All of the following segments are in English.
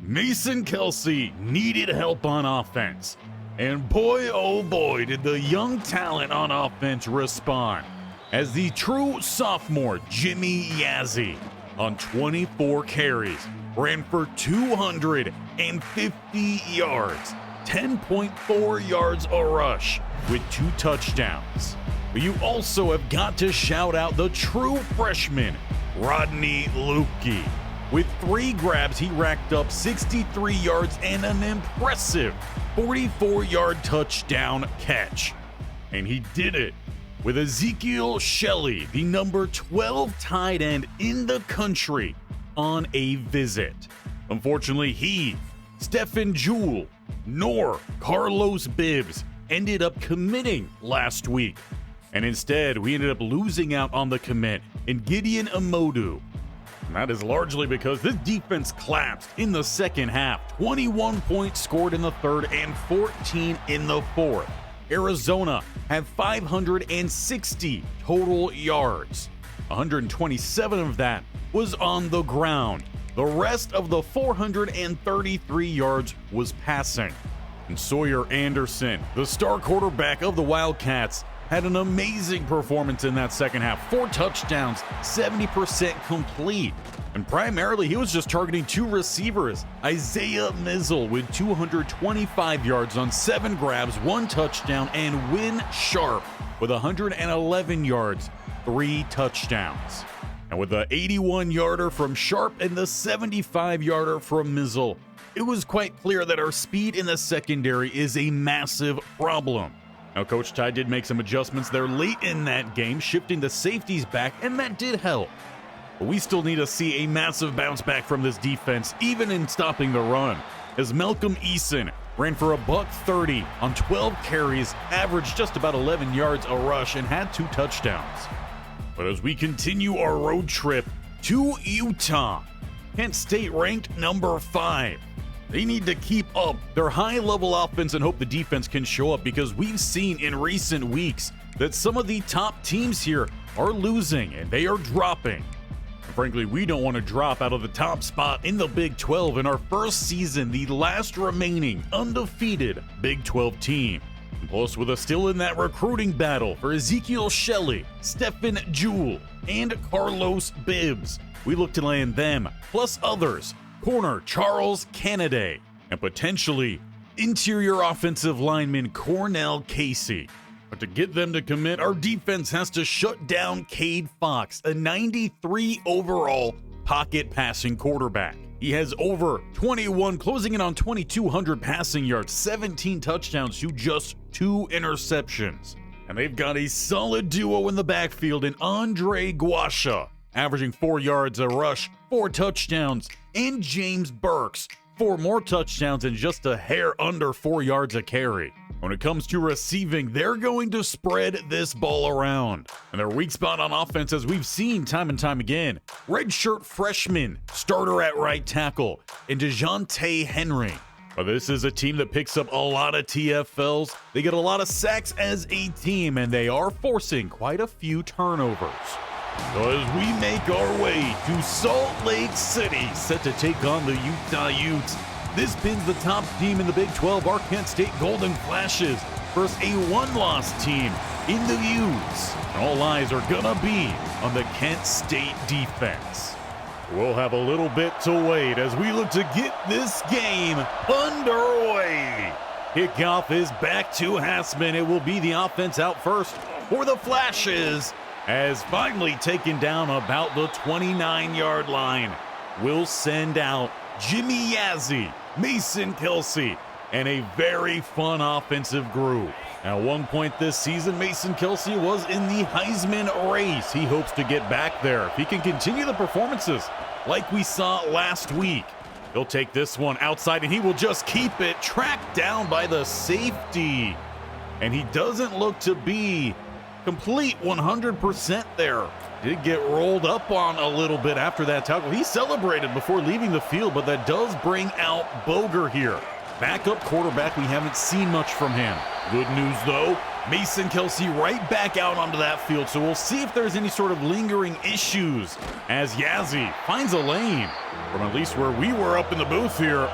Mason Kelsay needed help on offense. And boy, oh boy, did the young talent on offense respond. As the true sophomore Jimmy Yazzie, on 24 carries, ran for 250 yards, 10.4 yards a rush, with 2 touchdowns. But you also have got to shout out the true freshman, Rodney Lukey. With 3 grabs, he racked up 63 yards and an impressive 44-yard touchdown catch. And he did it with Ezekiel Shelley, the number 12 tight end in the country, on a visit. Unfortunately, he, Stephen Jewell, nor Carlos Bibbs ended up committing last week. And instead, we ended up losing out on the commit in Gideon Amodu. And that is largely because this defense collapsed in the second half. 21 points scored in the third and 14 in the fourth. Arizona had 560 total yards. 127 of that was on the ground. The rest of the 433 yards was passing. And Sawyer Anderson, the star quarterback of the Wildcats, had an amazing performance in that second half. 4 touchdowns, 70% complete. And primarily, he was just targeting 2 receivers. Isaiah Mizzle with 225 yards on 7 grabs, 1 touchdown, and Win Sharp with 111 yards, 3 touchdowns. And with the 81-yarder from Sharp and the 75-yarder from Mizzle, it was quite clear that our speed in the secondary is a massive problem. Now, Coach Ty did make some adjustments there late in that game, shifting the safeties back, and that did help. But we still need to see a massive bounce back from this defense, even in stopping the run, as Malcolm Eason ran for $130 on 12 carries, averaged just about 11 yards a rush, and had 2 touchdowns. But as we continue our road trip to Utah, Kent State ranked number 5. They need to keep up their high-level offense and hope the defense can show up, because we've seen in recent weeks that some of the top teams here are losing and they are dropping. And frankly, we don't want to drop out of the top spot in the Big 12 in our first season, the last remaining undefeated Big 12 team. And plus, with us still in that recruiting battle for Ezekiel Shelley, Stephen Jewell, and Carlos Bibbs, we look to land them, plus others, corner Charles Kennedy, and potentially interior offensive lineman Cornell Casey. But to get them to commit, our defense has to shut down Cade Fox, a 93 overall pocket passing quarterback. He has over 21, closing in on 2,200 passing yards, 17 touchdowns to just 2 interceptions. And they've got a solid duo in the backfield in Andre Guasha, averaging 4 yards a rush, 4 touchdowns, and James Burks, 4 more touchdowns and just a hair under 4 yards a carry. When it comes to receiving, they're going to spread this ball around. And their weak spot on offense, as we've seen time and time again, redshirt freshman, starter at right tackle, and DeJounte Henry. But this is a team that picks up a lot of TFLs. They get a lot of sacks as a team, and they are forcing quite a few turnovers. So as we make our way to Salt Lake City, set to take on the Utah Utes, this pins the top team in the Big 12, our Kent State Golden Flashes, versus a 1-loss team in the Utes. And all eyes are gonna be on the Kent State defense. We'll have a little bit to wait as we look to get this game underway. Kickoff is back to Hassman. It will be the offense out first for the Flashes, as finally taken down about the 29-yard line. We'll send out Jimmy Yazzie, Mason Kelsay, and a very fun offensive group. At one point this season, Mason Kelsay was in the Heisman race. He hopes to get back there if he can continue the performances like we saw last week. He'll take this one outside and he will just keep it, tracked down by the safety. And he doesn't look to be complete 100% there. Did get rolled up on a little bit after that tackle. He celebrated before leaving the field, but that does bring out Boger here. Backup quarterback, we haven't seen much from him. Good news though, Mason Kelsay right back out onto that field, so we'll see if there's any sort of lingering issues as Yazzie finds a lane. From at least where we were up in the booth here,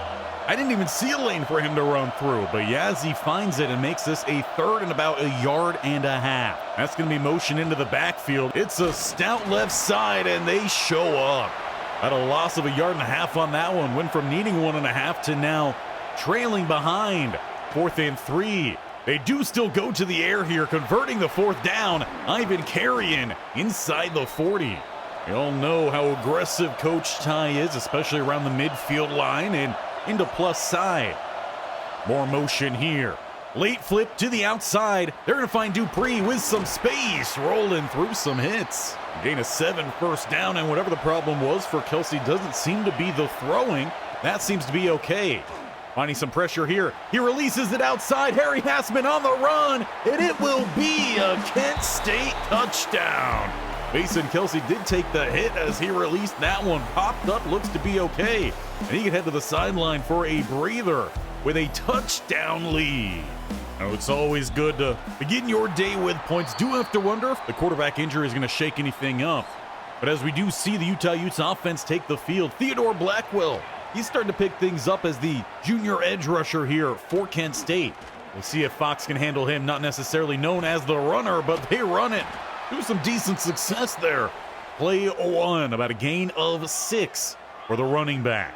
I didn't even see a lane for him to run through, but Yazzie finds it and makes this a 3rd and about 1.5 yards. That's going to be motion into the backfield. It's a stout left side, and they show up. At a loss of 1.5 yards on that one, went from needing 1.5 to now trailing behind. 4th and 3. They do still go to the air here, converting the 4th down. Ivan Carrion inside the 40. You all know how aggressive Coach Ty is, especially around the midfield line and into plus side. More motion here. Late flip to the outside. They're going to find Dupree with some space, rolling through some hits. Gain a 7 1st down, and whatever the problem was for Kelsay doesn't seem to be the throwing. That seems to be okay. Finding some pressure here. He releases it outside. Harry Hassman on the run, and it will be a Kent State touchdown. Mason Kelsay did take the hit as he released that one. Popped up, looks to be okay. And he can head to the sideline for a breather with a touchdown lead. Now, it's always good to begin your day with points. Do have to wonder if the quarterback injury is going to shake anything up. But as we do see the Utah Utes offense take the field, Theodore Blackwell, he's starting to pick things up as the junior edge rusher here for Kent State. We'll see if Fox can handle him, not necessarily known as the runner, but they run it. Do some decent success there. Play 1, about a gain of 6 for the running back.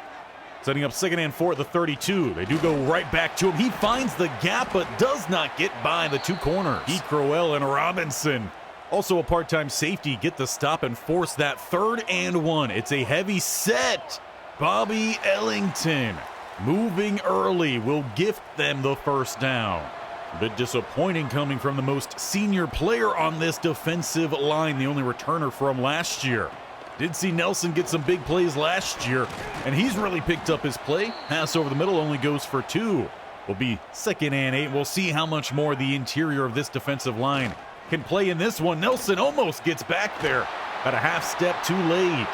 Setting up 2nd and 4 at the 32. They do go right back to him. He finds the gap, but does not get by the 2 corners. E. Crowell and Robinson, also a part-time safety, get the stop and force that 3rd and 1. It's a heavy set. Bobby Ellington moving early will gift them the 1st down. A bit disappointing coming from the most senior player on this defensive line, the only returner from last year. Did see Nelson get some big plays last year, and he's really picked up his play. Pass over the middle only goes for 2. Will be 2nd and 8. We'll see how much more the interior of this defensive line can play in this one. Nelson almost gets back there, about a half step too late.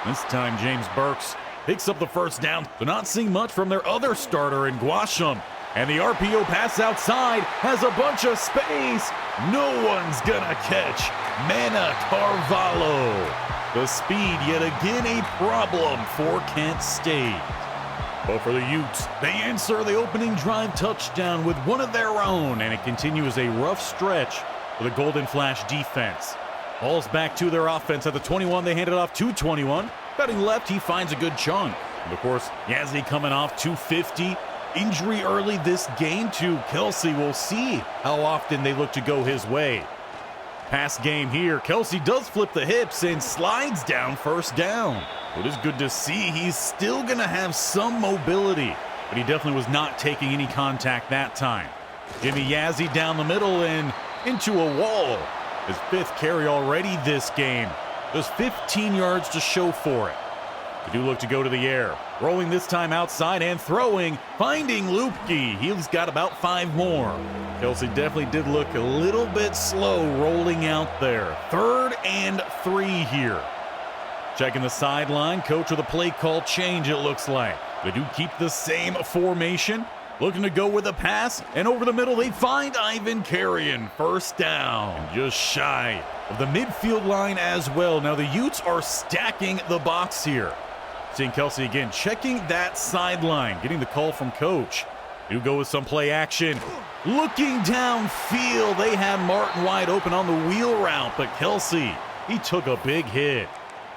This time James Burks picks up the 1st down. They're not seeing much from their other starter in Guasham. And the RPO pass outside has a bunch of space. No one's gonna catch Mana Carvalho. The speed yet again a problem for Kent State. But for the Utes, they answer the opening drive touchdown with one of their own, and it continues a rough stretch for the Golden Flash defense. Ball's back to their offense at the 21. They hand it off to 21. Cutting left, he finds a good chunk. And of course, Yazzie coming off 250. Injury early this game to Kelsay. We'll see how often they look to go his way. Pass game here. Kelsay does flip the hips and slides down 1st down. It is good to see he's still going to have some mobility, but he definitely was not taking any contact that time. Jimmy Yazzie down the middle and into a wall. His 5th carry already this game. There's 15 yards to show for it. They do look to go to the air. Rolling this time outside and throwing, finding Lupke. He's got about 5 more. Kelsay definitely did look a little bit slow rolling out there. 3rd and 3 here. Checking the sideline, coach with a play call change, it looks like. They do keep the same formation. Looking to go with a pass, and over the middle they find Ivan Carrion. 1st down, and just shy of the midfield line as well. Now the Utes are stacking the box here. Seeing Kelsay again, checking that sideline, getting the call from coach. Do go with some play action. Looking downfield, they had Martin wide open on the wheel route, but Kelsay, he took a big hit.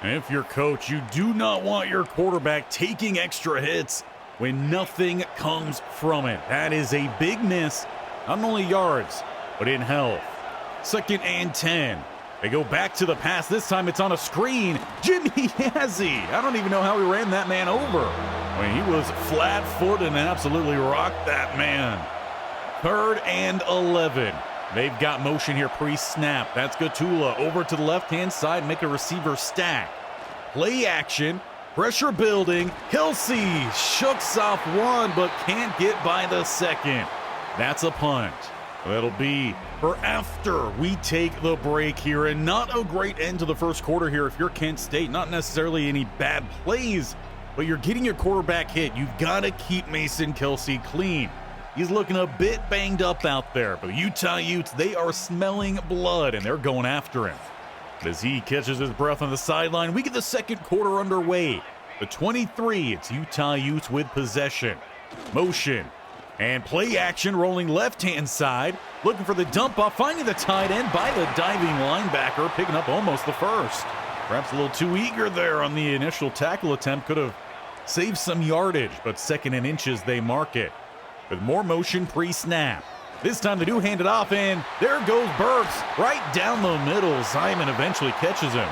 And if you're coach, you do not want your quarterback taking extra hits when nothing comes from it. That is a big miss, not only yards, but in health. 2nd and 10. They go back to the pass. This time it's on a screen. Jimmy Yazzie. I don't even know how he ran that man over. I mean, he was flat-footed and absolutely rocked that man. 3rd and 11. They've got motion here pre-snap. That's Gatula over to the left-hand side. Make a receiver stack. Play action. Pressure building. Kelsay shooks off 1 but can't get by the 2nd. That's a punt. That'll be for after we take the break here, and not a great end to the 1st quarter here if you're Kent State. Not necessarily any bad plays, but you're getting your quarterback hit. You've got to keep Mason Kelsay clean. He's looking a bit banged up out there, but the Utah Utes, they are smelling blood, and they're going after him. But as he catches his breath on the sideline, we get the second quarter underway. The 23, it's Utah Utes with possession. Motion and play action rolling left-hand side. Looking for the dump off, finding the tight end by the diving linebacker, picking up almost the first. Perhaps a little too eager there on the initial tackle attempt. Could have saved some yardage, but 2nd and inches they mark it. With more motion pre-snap. This time they do hand it off, and there goes Burks right down the middle. Simon eventually catches him.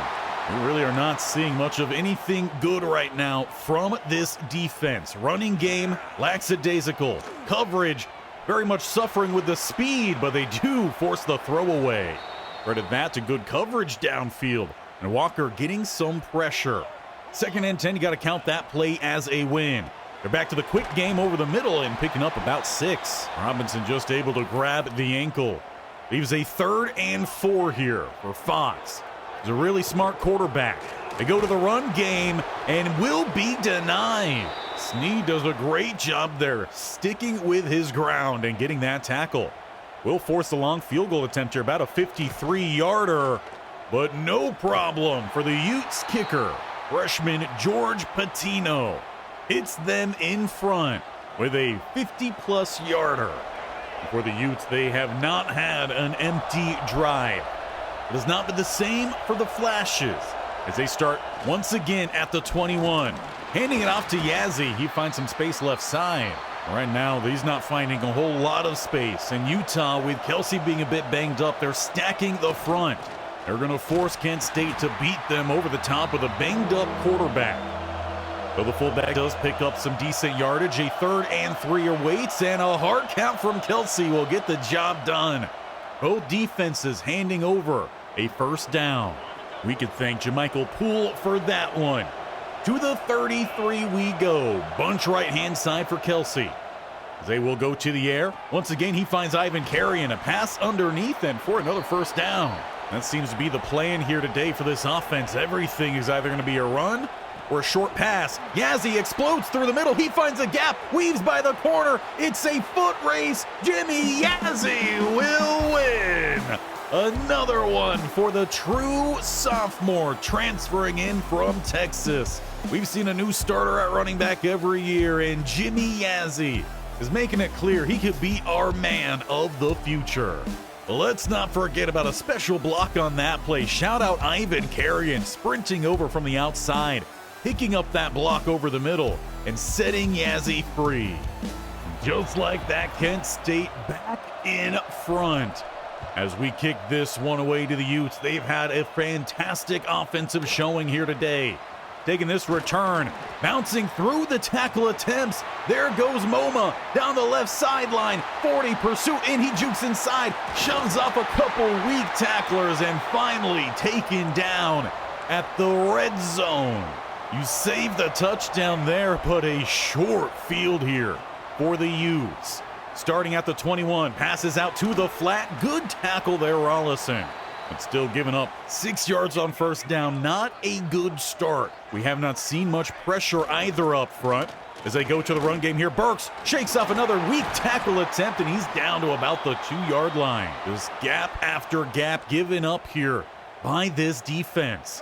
We really are not seeing much of anything good right now from this defense. Running game, lackadaisical. Coverage, very much suffering with the speed, but they do force the throwaway. Credit that to good coverage downfield. And Walker getting some pressure. 2nd and 10, you got to count that play as a win. They're back to the quick game over the middle and picking up about 6. Robinson just able to grab the ankle. Leaves a 3rd and 4 here for Fox. He's a really smart quarterback. They go to the run game and will be denied. Snead does a great job there, sticking with his ground and getting that tackle. Will force a long field goal attempt here, about a 53-yarder, but no problem for the Utes kicker, freshman George Patino. Hits them in front with a 50-plus yarder. For the Utes, they have not had an empty drive. It has not been the same for the Flashes as they start once again at the 21. Handing it off to Yazzie. He finds some space left side. Right now, he's not finding a whole lot of space. And Utah, with Kelsay being a bit banged up, they're stacking the front. They're going to force Kent State to beat them over the top with a banged-up quarterback. But the fullback does pick up some decent yardage. A 3rd and 3 awaits, and a hard count from Kelsay will get the job done. Both defenses handing over a 1st down. We could thank Jamichael Poole for that one. To the 33 we go. Bunch right-hand side for Kelsay. They will go to the air. Once again, he finds Ivan carrying a pass underneath and for another 1st down. That seems to be the plan here today for this offense. Everything is either going to be a run or a short pass. Yazzie explodes through the middle. He finds a gap, weaves by the corner. It's a foot race. Jimmy Yazzie will win. Another one for the true sophomore transferring in from Texas. We've seen a new starter at running back every year, and Jimmy Yazzie is making it clear he could be our man of the future. Let's not forget about a special block on that play. Shout out Ivan Carrion sprinting over from the outside, picking up that block over the middle and setting Yazzie free. Just like that, Kent State back in front. As we kick this one away to the Utes, they've had a fantastic offensive showing here today. Taking this return, bouncing through the tackle attempts. There goes Moma down the left sideline. 40 pursuit, and he jukes inside, shoves off a couple weak tacklers, and finally taken down at the red zone. You save the touchdown there, but a short field here for the Utes. Starting at the 21, passes out to the flat. Good tackle there, Rollison. But still giving up 6 yards on 1st down. Not a good start. We have not seen much pressure either up front. As they go to the run game here, Burks shakes off another weak tackle attempt, and he's down to about the 2-yard line. Just gap after gap given up here by this defense.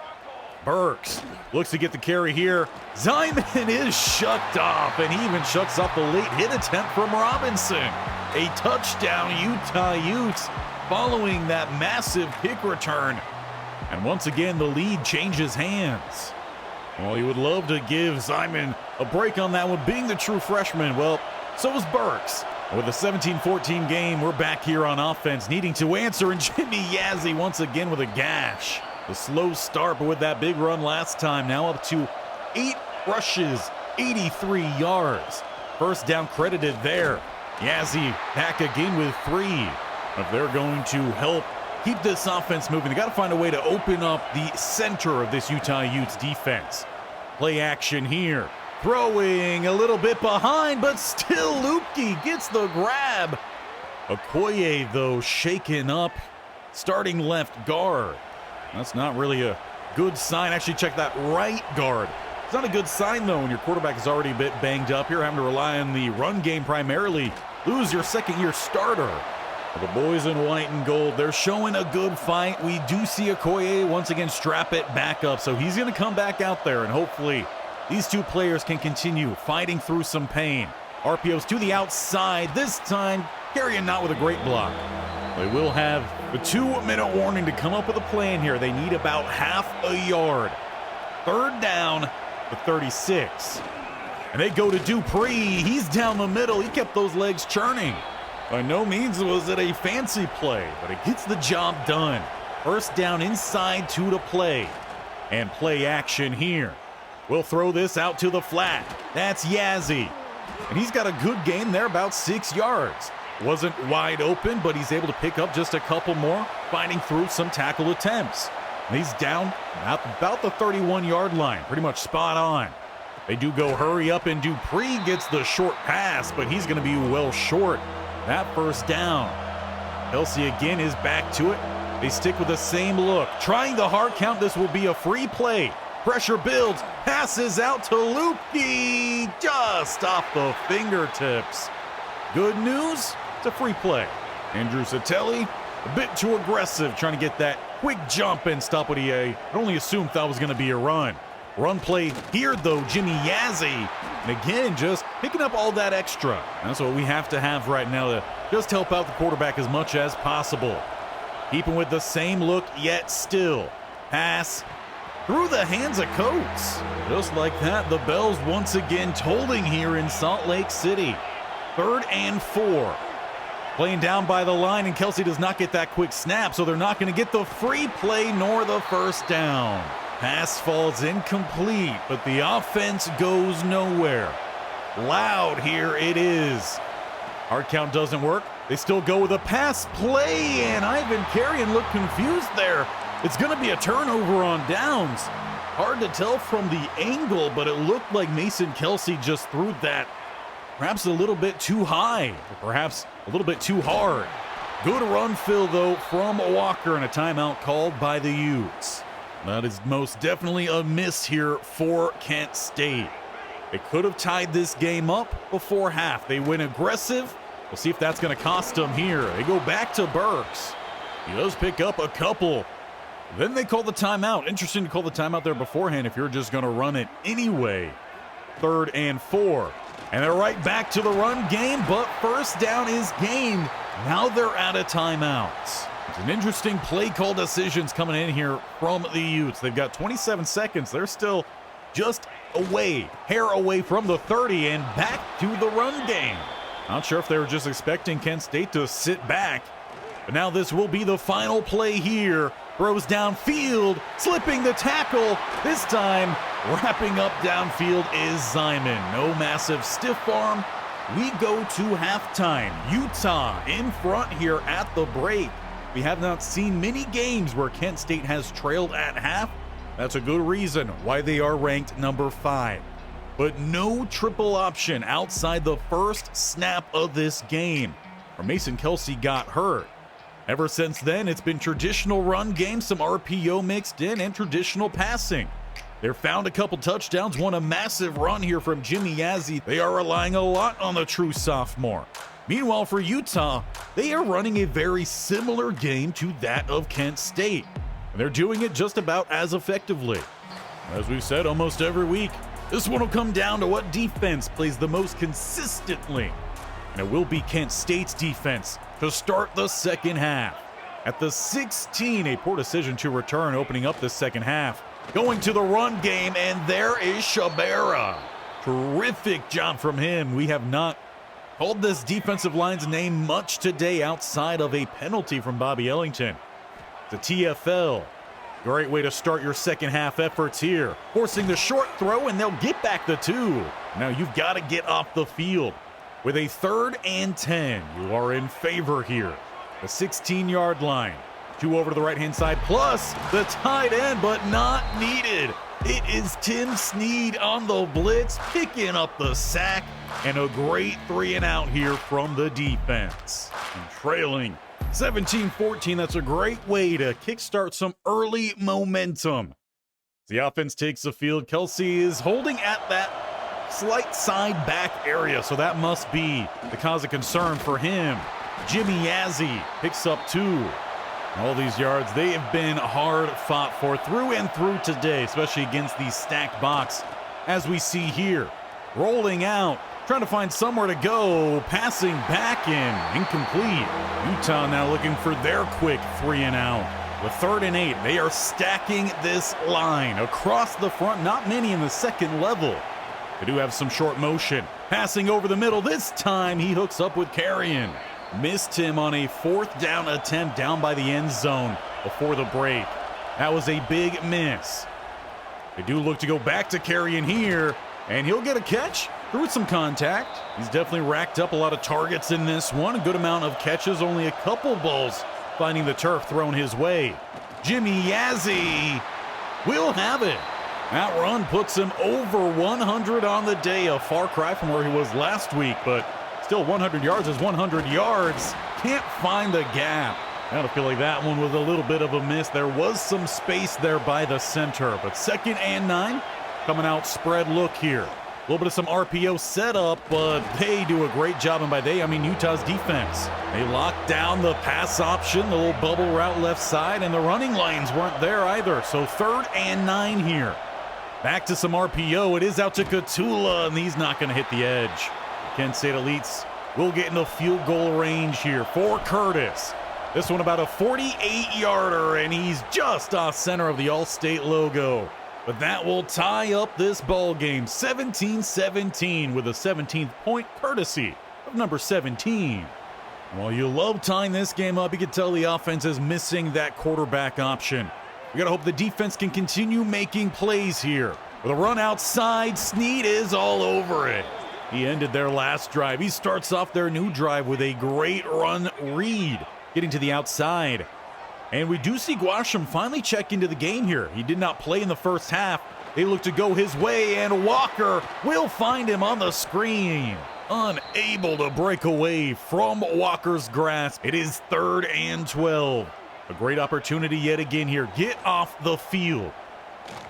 Burks looks to get the carry here. Zyman is shucked off, and he even shucks off the late hit attempt from Robinson. A touchdown, Utah Utes, following that massive kick return. And once again, the lead changes hands. Well, you would love to give Zyman a break on that one, being the true freshman. Well, so is Burks. With a 17-14 game, we're back here on offense, needing to answer, and Jimmy Yazzie once again with a gash. The slow start, but with that big run last time, now up to 8 rushes, 83 yards. 1st down credited there. Yazzie back again with 3. If they're going to help keep this offense moving, they got to find a way to open up the center of this Utah Utes defense. Play action here. Throwing a little bit behind, but still Lukey gets the grab. Okoye, though, shaken up, starting left guard. That's not really a good sign. Actually, check that right guard. It's not a good sign, though, when your quarterback is already a bit banged up. You're having to rely on the run game primarily. lose your second-year starter. The boys in white and gold, they're showing a good fight. We do see Okoye once again strap it back up, so he's going to come back out there, and hopefully these two players can continue fighting through some pain. RPOs to the outside, this time carrying not with a great block. They will have the 2-minute warning to come up with a plan here. They need about half a yard. Third down to 36. And they go to Dupree. He's down the middle. He kept those legs churning. By no means was it a fancy play, but it gets the job done. First down inside 2 to play. And play action here. We'll throw this out to the flat. That's Yazzie. And he's got a good gain there, about 6 yards. Wasn't wide open, but he's able to pick up just a couple more, finding through some tackle attempts. And he's down about the 31-yard line, pretty much spot on. They do go hurry up, and Dupree gets the short pass, but he's going to be well short. That first down. Kelsay again is back to it. They stick with the same look. Trying the hard count, this will be a free play. Pressure builds, passes out to Lukey, just off the fingertips. Good news, it's a free play. Andrew Satelli, a bit too aggressive, trying to get that quick jump and stop what he only assumed thought was going to be a run. Run play here, though, Jimmy Yazzie. And again, just picking up all that extra. That's what we have to have right now to just help out the quarterback as much as possible. Keeping with the same look, yet still. Pass through the hands of Coates. Just like that, the bells once again tolling here in Salt Lake City. 3rd and 4. Playing down by the line, and Kelsay does not get that quick snap, so they're not going to get the free play nor the first down. Pass falls incomplete, but the offense goes nowhere. Loud here it is. Hard count doesn't work. They still go with a pass play, and Ivan Carrion looked confused there. It's going to be a turnover on downs. Hard to tell from the angle, but it looked like Mason Kelsay just threw that perhaps a little bit too high, or perhaps a little bit too hard. Good run fill, though, from Walker, and a timeout called by the Utes. That is most definitely a miss here for Kent State. They could have tied this game up before half. They went aggressive. We'll see if that's going to cost them here. They go back to Burks. He does pick up a couple. Then they call the timeout. Interesting to call the timeout there beforehand if you're just going to run it anyway. 3rd and 4. And they're right back to the run game, but first down is gained. Now they're out of timeouts. It's an interesting play call decisions coming in here from the Utes. They've got 27 seconds. They're still just hair away from the 30 and back to the run game. Not sure if they were just expecting Kent State to sit back, but now this will be the final play here. Throws downfield, slipping the tackle. This time, wrapping up downfield is Simon. No massive stiff arm. We go to halftime. Utah in front here at the break. We have not seen many games where Kent State has trailed at half. That's a good reason why they are ranked number 5. But no triple option outside the first snap of this game, where Mason Kelsay got hurt. Ever since then, it's been traditional run game, some RPO mixed in, and traditional passing. They've found a couple touchdowns, won a massive run here from Jimmy Yazzie. They are relying a lot on the true sophomore. Meanwhile, for Utah, they are running a very similar game to that of Kent State. And they're doing it just about as effectively. As we've said almost every week, this one will come down to what defense plays the most consistently. And it will be Kent State's defense to start the second half. At the 16, a poor decision to return, opening up the second half. Going to the run game, and there is Shabera. Terrific job from him. We have not called this defensive line's name much today outside of a penalty from Bobby Ellington. The TFL. Great way to start your second half efforts here. Forcing the short throw, and they'll get back the 2. Now you've got to get off the field. With a 3rd and 10, you are in favor here. The 16-yard line. 2 over to the right-hand side, plus the tight end, but not needed. It is Tim Snead on the blitz, picking up the sack, and a great 3 and out here from the defense. And trailing 17-14, that's a great way to kickstart some early momentum. The offense takes the field. Kelsay is holding at that slight side back area, so that must be the cause of concern for him. Jimmy Yazzie picks up 2. All these yards, they have been hard fought for through and through today, especially against the stacked box, as we see here. Rolling out, trying to find somewhere to go, passing back in, incomplete. Utah now looking for their quick 3 and out. With 3rd and 8, they are stacking this line across the front, not many in the second level. They do have some short motion. Passing over the middle, this time he hooks up with Carrion. Missed him on a 4th down attempt down by the end zone before the break. That was a big miss. They do look to go back to Carrion here, and he'll get a catch through some contact. He's definitely racked up a lot of targets in this one. A good amount of catches, only a couple balls finding the turf thrown his way. Jimmy Yazzie will have it. That run puts him over 100 on the day. A far cry from where he was last week, but still 100 yards is 100 yards. Can't find the gap. I don't feel like that one was a little bit of a miss. There was some space there by the center, but 2nd and 9, coming out spread look here. A little bit of some RPO setup, but they do a great job, and by they, I mean Utah's defense. They locked down the pass option, the little bubble route left side, and the running lanes weren't there either. So 3rd and 9 here. Back to some RPO. It is out to Katula, and he's not going to hit the edge. Kent State Elites will get in the field goal range here for Curtis. This one about a 48-yarder, and he's just off center of the All-State logo. But that will tie up this ball game, 17-17, with a 17th point courtesy of number 17. While you love tying this game up, you can tell the offense is missing that quarterback option. We gotta hope the defense can continue making plays here. With a run outside, Snead is all over it. He ended their last drive. He starts off their new drive with a great run read, getting to the outside. And we do see Guasham finally check into the game here. He did not play in the first half. They look to go his way, and Walker will find him on the screen. Unable to break away from Walker's grasp. It is 3rd and 12. A great opportunity yet again here. Get off the field.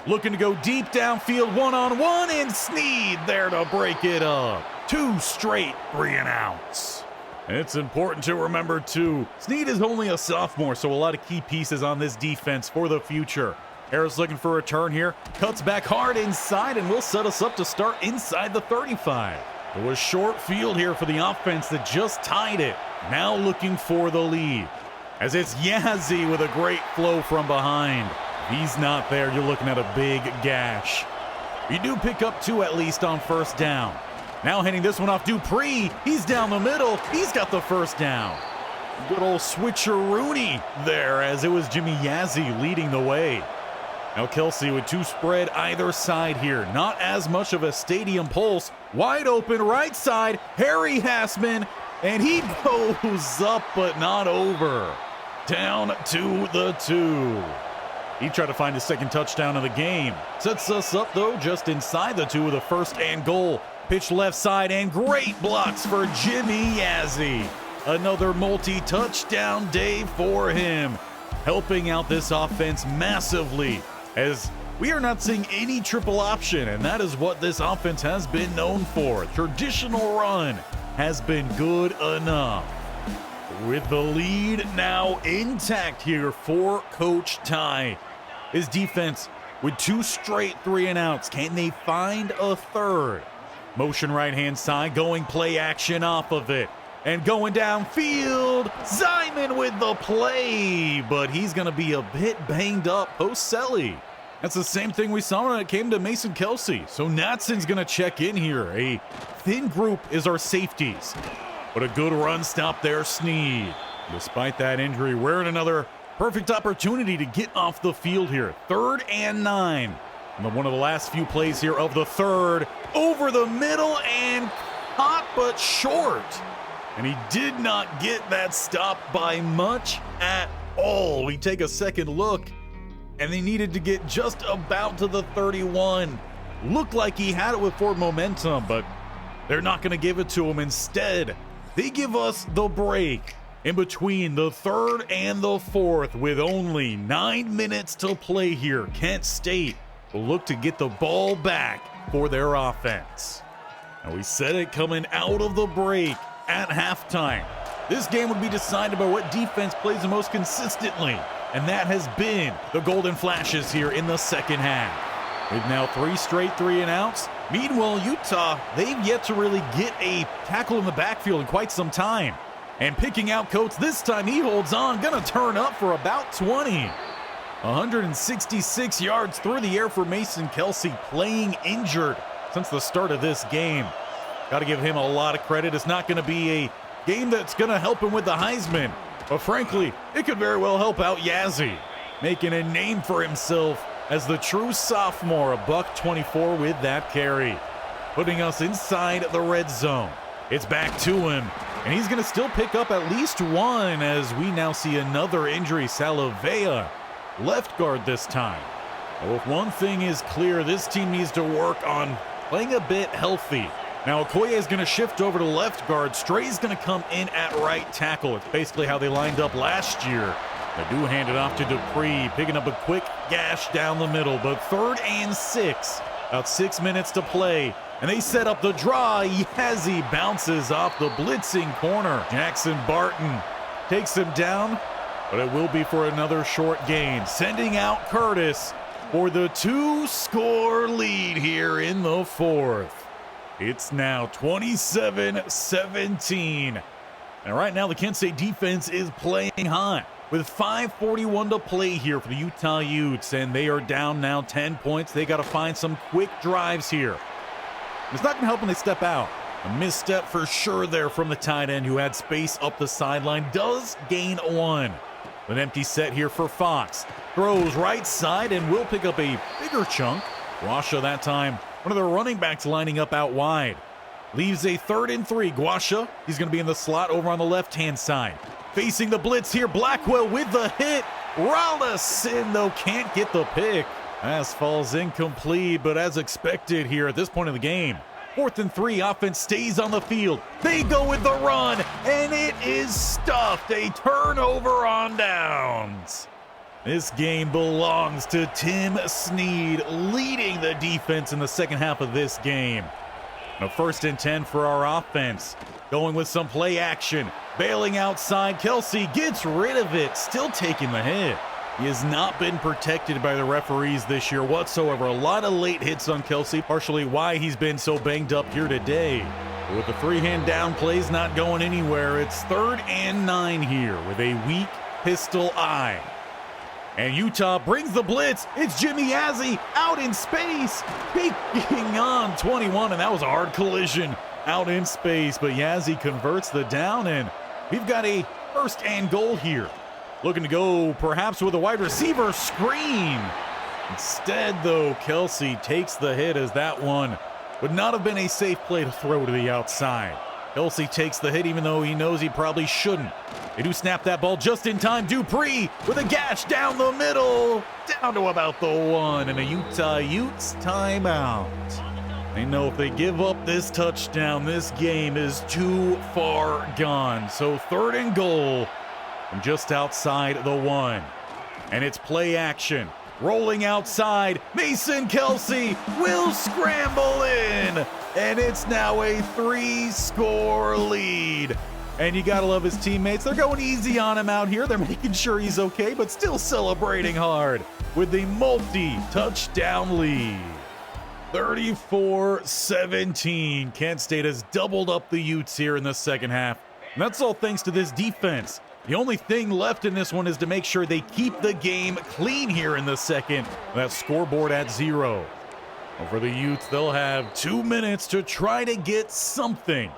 Looking to go deep downfield, one-on-one, and Snead there to break it up. 2 straight 3 and outs. It's important to remember, too, Snead is only a sophomore, so a lot of key pieces on this defense for the future. Harris looking for a turn here, cuts back hard inside, and will set us up to start inside the 35. It was short field here for the offense that just tied it. Now looking for the lead, as it's Yazzie with a great flow from behind. He's not there. You're looking at a big gash. You do pick up 2 at least on 1st down. Now handing this one off Dupree. He's down the middle. He's got the 1st down. Good old switcheroony there, as it was Jimmy Yazzie leading the way. Now Kelsay with 2 spread either side here. Not as much of a stadium pulse. Wide open right side. Harry Hassman, and he goes up but not over. Down to the 2. He tried to find his 2nd touchdown of the game. Sets us up, though, just inside the 2 with a 1st and goal. Pitch left side, and great blocks for Jimmy Yazzie. Another multi-touchdown day for him, helping out this offense massively, as we are not seeing any triple option, and that is what this offense has been known for. Traditional run has been good enough. With the lead now intact here for Coach Ty. His defense with 2 straight 3 and outs. Can they find a 3rd? Motion right-hand side, going play action off of it. And going downfield, Zyman with the play, but he's going to be a bit banged up post-Selly. That's the same thing we saw when it came to Mason Kelsay. So Natson's going to check in here. A thin group is our safeties. But a good run stop there, Snead. Despite that injury, we're in another perfect opportunity to get off the field here. 3rd and 9. And one of the last few plays here of the 3rd. Over the middle and caught but short. And he did not get that stop by much at all. We take a second look, and they needed to get just about to the 31. Looked like he had it with forward momentum, but they're not going to give it to him. Instead, they give us the break in between the 3rd and the 4th with only 9 minutes to play here. Kent State will look to get the ball back for their offense. And we said it coming out of the break at halftime. This game would be decided by what defense plays the most consistently, and that has been the Golden Flashes here in the second half. With now 3 straight 3-and-outs. Meanwhile, Utah, they've yet to really get a tackle in the backfield in quite some time. And picking out Coates this time, he holds on, gonna turn up for about 20. 166 yards through the air for Mason Kelsay, playing injured since the start of this game. Got to give him a lot of credit. It's not going to be a game that's going to help him with the Heisman, but frankly, it could very well help out Yazzie, making a name for himself as the true sophomore, a $124 with that carry, putting us inside the red zone. It's back to him, and he's going to still pick up at least one as we now see another injury. Salavea, left guard this time. Well, if one thing is clear, this team needs to work on playing a bit healthy. Now, Okoye is going to shift over to left guard. Stray's going to come in at right tackle. It's basically how they lined up last year. They do hand it off to Dupree, picking up a quick gash down the middle, but 3rd and 6. About 6 minutes to play, and they set up the draw. Yazzie bounces off the blitzing corner. Jackson Barton takes him down, but it will be for another short gain, sending out Curtis for the 2-score lead here in the 4th. It's now 27-17. And right now, the Kansas State defense is playing hot with 5:41 to play here for the Utah Utes, and they are down now 10 points. They got to find some quick drives here. It's not going to help when they step out. A misstep for sure there from the tight end who had space up the sideline. Does gain 1. An empty set here for Fox. Throws right side and will pick up a bigger chunk. Guasha that time, one of the running backs lining up out wide. Leaves a 3rd and 3. Guasha, he's going to be in the slot over on the left-hand side. Facing the blitz here, Blackwell with the hit. Rollison, though, can't get the pick. Pass falls incomplete, but as expected here at this point of the game. 4th and 3, offense stays on the field. They go with the run, and it is stuffed. A turnover on downs. This game belongs to Tim Snead, leading the defense in the second half of this game. Now 1st and 10 for our offense. Going with some play action. Bailing outside, Kelsay gets rid of it, still taking the hit. He has not been protected by the referees this year whatsoever. A lot of late hits on Kelsay, partially why he's been so banged up here today. But with the 3-hand down plays not going anywhere, it's 3rd and 9 here with a weak pistol eye. And Utah brings the blitz. It's Jimmy Yazzie out in space, peeking on 21, and that was a hard collision out in space. But Yazzie converts the down, and we've got a 1st and goal here. Looking to go perhaps with a wide receiver screen. Instead, though, Kelsay takes the hit as that one would not have been a safe play to throw to the outside. Kelsay takes the hit even though he knows he probably shouldn't. They do snap that ball just in time. Dupree with a gash down the middle, down to about the 1, and a Utah Utes timeout. They know if they give up this touchdown, this game is too far gone. So 3rd and goal from just outside the 1. And it's play action. Rolling outside, Mason Kelsay will scramble in. And it's now a 3-score lead. And you gotta love his teammates. They're going easy on him out here. They're making sure he's okay, but still celebrating hard with the multi-touchdown lead. 34-17. Kent State has doubled up the Utes here in the second half. And that's all thanks to this defense. The only thing left in this one is to make sure they keep the game clean here in the second. That scoreboard at 0. For the Utes, they'll have 2 minutes to try to get something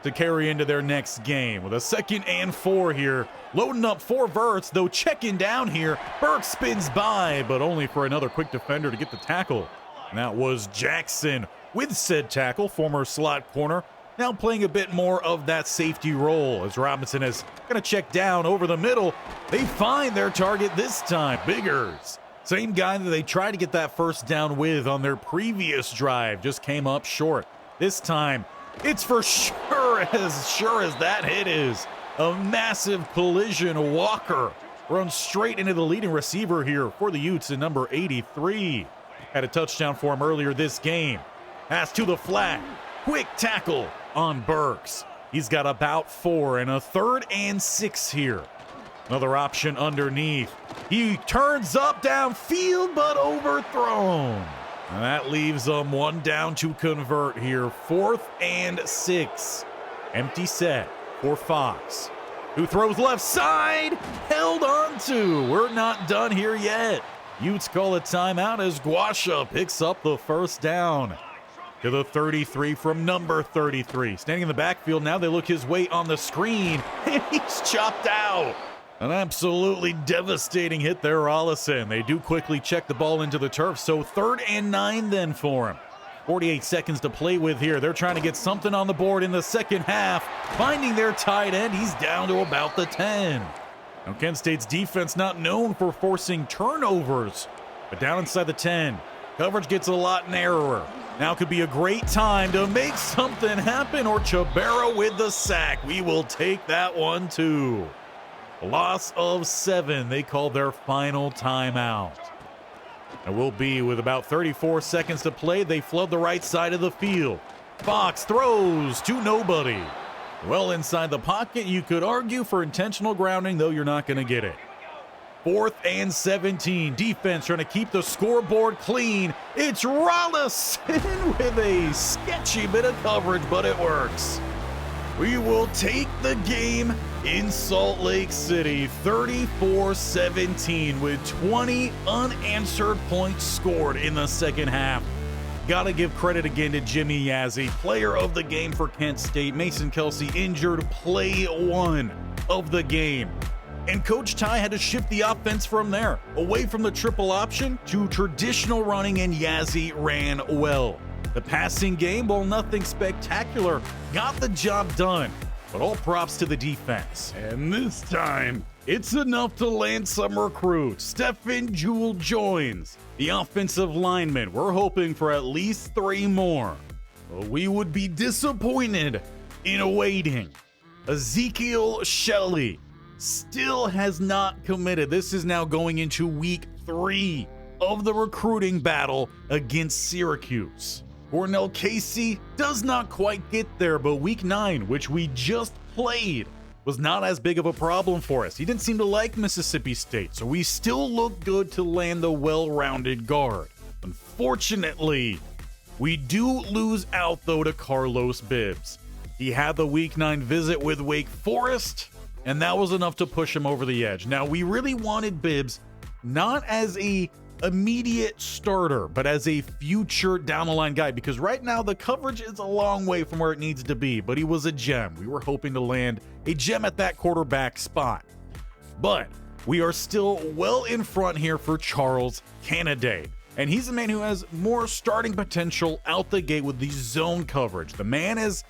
to carry into their next game. With a 2nd and 4 here. Loading up for Verts, though checking down here. Burke spins by, but only for another quick defender to get the tackle. And that was Jackson with said tackle, former slot corner. Now playing a bit more of that safety role as Robinson is going to check down over the middle. They find their target this time, Biggers. Same guy that they tried to get that 1st down with on their previous drive, just came up short. This time, it's for sure as that hit is. A massive collision. Walker runs straight into the leading receiver here for the Utes in number 83. Had a touchdown for him earlier this game. Pass to the flat. Quick tackle on Burks. He's got about 4 and a 3rd and 6 here. Another option underneath. He turns up downfield, but overthrown. And that leaves them 1 down to convert here. 4th and 6. Empty set for Fox, who throws left side. Held on to. We're not done here yet. Utes call a timeout as Guasha picks up the 1st down. To the 33 from number 33. Standing in the backfield now, they look his way on the screen, and he's chopped out. An absolutely devastating hit there, Rollison. They do quickly check the ball into the turf, so 3rd and 9 then for him. 48 seconds to play with here. They're trying to get something on the board in the second half. Finding their tight end, he's down to about the 10. Now, Kent State's defense not known for forcing turnovers, but down inside the 10. Coverage gets a lot narrower. Now could be a great time to make something happen, or Chabera with the sack. We will take that one too. Loss of 7. They call their final timeout. It will be with about 34 seconds to play. They flood the right side of the field. Fox throws to nobody. Well inside the pocket, you could argue for intentional grounding, though you're not going to get it. 4th and 17. Defense trying to keep the scoreboard clean. It's Rollison with a sketchy bit of coverage, but it works. We will take the game in Salt Lake City, 34-17, with 20 unanswered points scored in the second half. Gotta give credit again to Jimmy Yazzie, player of the game for Kent State. Mason Kelsay injured play 1 of the game. And Coach Ty had to shift the offense from there, away from the triple option to traditional running, and Yazzie ran well. The passing game, well, nothing spectacular, got the job done, but all props to the defense. And this time, it's enough to land some recruits. Stephen Jewell joins the offensive lineman. We're hoping for at least 3 more, but we would be disappointed in waiting. Ezekiel Shelley still has not committed. This is now going into week 3 of the recruiting battle against Syracuse. Cornell Casey does not quite get there, but week 9, which we just played, was not as big of a problem for us. He didn't seem to like Mississippi State, so we still look good to land the well-rounded guard. Unfortunately, we do lose out, though, to Carlos Bibbs. He had the week 9 visit with Wake Forest, and that was enough to push him over the edge. Now, we really wanted Bibbs not as a immediate starter, but as a future down the line guy, because right now the coverage is a long way from where it needs to be, but he was a gem. We were hoping to land a gem at that quarterback spot, but we are still well in front here for Charles Candidate, and he's a man who has more starting potential out the gate with the zone coverage. The man is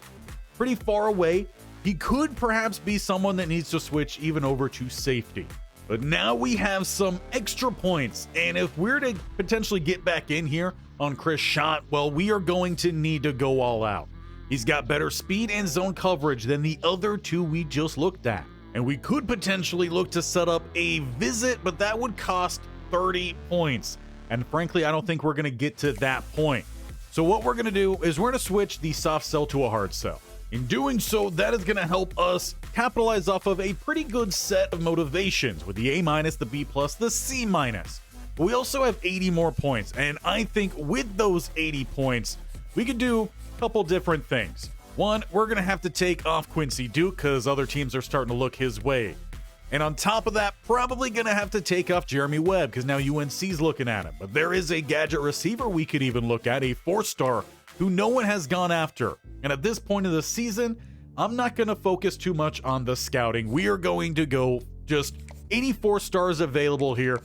pretty far away. He could perhaps be someone that needs to switch even over to safety. But now we have some extra points, and if we're to potentially get back in here on Chris Schott, well, we are going to need to go all out. He's got better speed and zone coverage than the other 2 we just looked at. And we could potentially look to set up a visit, but that would cost 30 points. And frankly, I don't think we're going to get to that point. So what we're going to do is we're going to switch the soft sell to a hard sell. In doing so, that is going to help us capitalize off of a pretty good set of motivations with the A-, the B+, the C-. But we also have 80 more points, and I think with those 80 points, we could do a couple different things. One, we're going to have to take off Quincy Duke because other teams are starting to look his way. And on top of that, probably going to have to take off Jeremy Webb because now UNC's looking at him. But there is a gadget receiver we could even look at, a 4-star who no one has gone after. And at this point of the season, I'm not going to focus too much on the scouting. We are going to go just 84 stars available here,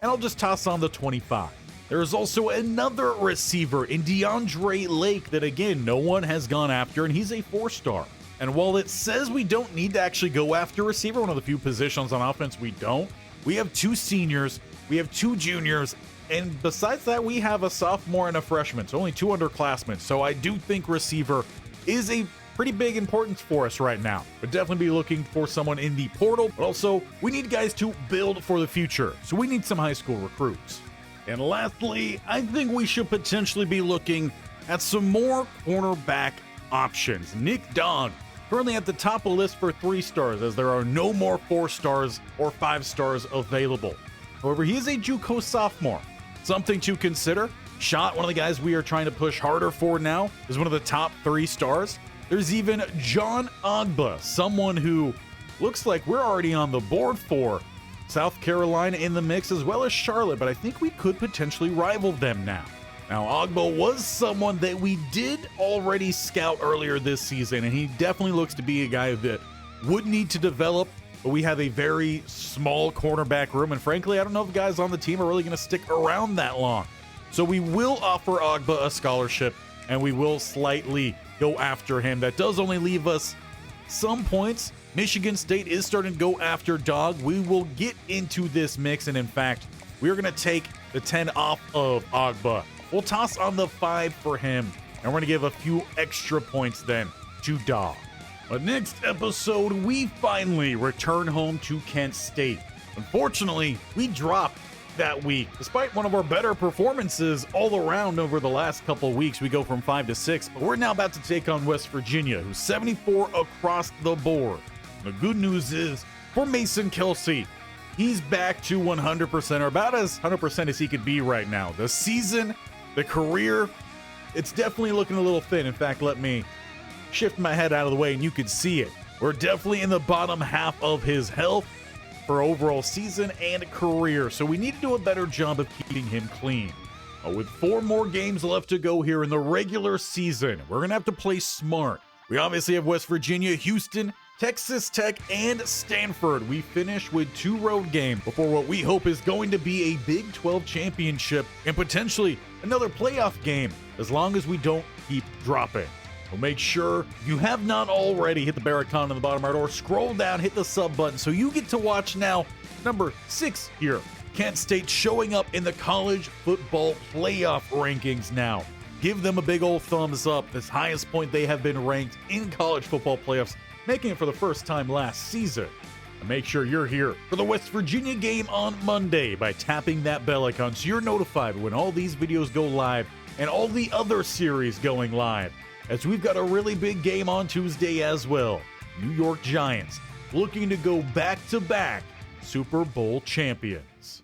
and I'll just toss on the 25. There is also another receiver in DeAndre Lake that, again, no one has gone after, and he's a 4-star. And while it says we don't need to actually go after receiver, one of the few positions on offense we don't, we have 2 seniors, we have 2 juniors, and besides that, we have a sophomore and a freshman, so only 2 underclassmen. So I do think receiver is a pretty big importance for us right now. We'll definitely be looking for someone in the portal, but also we need guys to build for the future. So we need some high school recruits. And lastly, I think we should potentially be looking at some more cornerback options. Nick Dogg, currently at the top of the list for 3 stars, as there are no more 4 stars or 5 stars available. However, he is a JUCO sophomore. Something to consider. Shot, one of the guys we are trying to push harder for now, is one of the top 3 stars. There's even John Ogba, someone who looks like we're already on the board for. South Carolina in the mix, as well as Charlotte, but I think we could potentially rival them now. Now, Ogba was someone that we did already scout earlier this season, and he definitely looks to be a guy that would need to develop, but we have a very small cornerback room, and frankly, I don't know if guys on the team are really going to stick around that long. So we will offer Ogba a scholarship, and we will slightly go after him. That does only leave us some points. Michigan State is starting to go after Dog. We will get into this mix, and in fact, we're going to take the 10 off of Ogba. We'll toss on the 5 for him, and we're going to give a few extra points then to Dog. But next episode, we finally return home to Kent State. Unfortunately, we dropped that week. Despite one of our better performances all around over the last couple of weeks, we go from 5 to 6, but we're now about to take on West Virginia, who's 74 across the board. The good news is, for Mason Kelsay, he's back to 100%, or about as 100% as he could be right now. The season, the career, it's definitely looking a little thin. In fact, let me shift my head out of the way and you can see it. We're definitely in the bottom half of his health for overall season and career, so we need to do a better job of keeping him clean. With 4 more games left to go here in the regular season, we're going to have to play smart. We obviously have West Virginia, Houston, Texas Tech, and Stanford. We finish with 2 road games before what we hope is going to be a Big 12 championship and potentially another playoff game, as long as we don't keep dropping. Well, make sure you have not already hit the bell icon in the bottom right, or scroll down, hit the sub button so you get to watch now number 6 here. Kent State showing up in the college football playoff rankings now. Give them a big old thumbs up. This highest point they have been ranked in college football playoffs, making it for the first time last season. And make sure you're here for the West Virginia game on Monday by tapping that bell icon so you're notified when all these videos go live and all the other series going live, as we've got a really big game on Tuesday as well. New York Giants looking to go back-to-back Super Bowl champions.